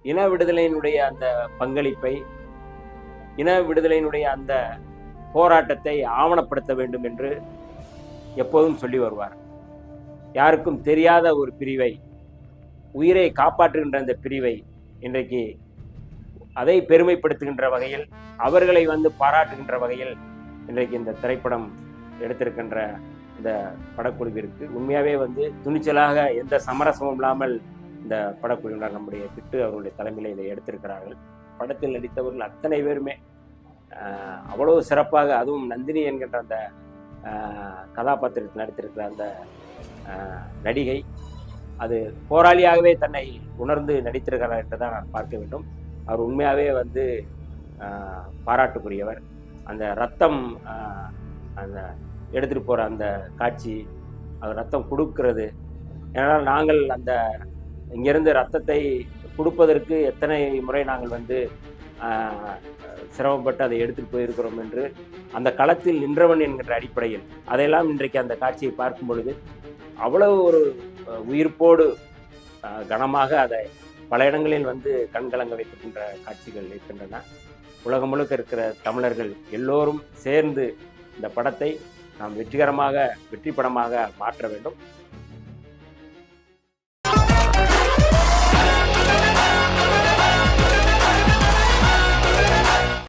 இன விடுதலையினுடைய அந்த பங்களிப்பை, இன விடுதலையினுடைய அந்த போராட்டத்தை ஆவணப்படுத்த வேண்டும் என்று எப்போதும் சொல்லி வருவார். யாருக்கும் தெரியாத ஒரு பிரிவை, உயிரை காப்பாற்றுகின்ற அந்த பிரிவை இன்றைக்கு அதை பெருமைப்படுத்துகின்ற வகையில், அவர்களை பாராட்டுகின்ற வகையில் இன்றைக்கு இந்த திரைப்படம் எடுத்திருக்கின்ற இந்த படக்குழுவிற்கு உண்மையாவே துணிச்சலாக எந்த சமரசமும் இல்லாமல் இந்த படக்குழுவினர் நம்முடைய திட்டு அவருடைய தலைமையில் இதை எடுத்திருக்கிறார்கள். படத்தில் நடித்தவர்கள் அத்தனை பேருமே அவ்வளவு சிறப்பாக, அதுவும் நந்தினி என்கின்ற அந்த கதாபாத்திரத்தில் நடித்திருக்கிற அந்த நடிகை அது போராளியாகவே தன்னை உணர்ந்து நடித்திருக்கிறார் என்று தான் நான் பார்க்க வேண்டும். அவர் உண்மையாகவே பாராட்டுக்குரியவர். அந்த ரத்தம் அந்த எடுத்துகிட்டு போகிற அந்த காட்சி, அது ரத்தம் கொடுக்கிறது. ஏன்னால் நாங்கள் அந்த இங்கேருந்து ரத்தத்தை கொடுப்பதற்கு எத்தனை முறை நாங்கள் சிரமப்பட்டு அதை எடுத்துகிட்டு போயிருக்கிறோம் என்று அந்த களத்தில் நின்றவன் என்கின்ற அடிப்படையில் அதையெல்லாம் இன்றைக்கு அந்த காட்சியை பார்க்கும் பொழுது அவ்வளவு ஒரு உயிர்ப்போடு கனமாக அதை பல இடங்களில் கண்கலங்க வைக்கின்ற காட்சிகள் இருக்கின்றன. உலகம் முழுக்க இருக்கிற தமிழர்கள் எல்லோரும் சேர்ந்து இந்த படத்தை நாம் வெற்றி படமாக மாற்ற வேண்டும்.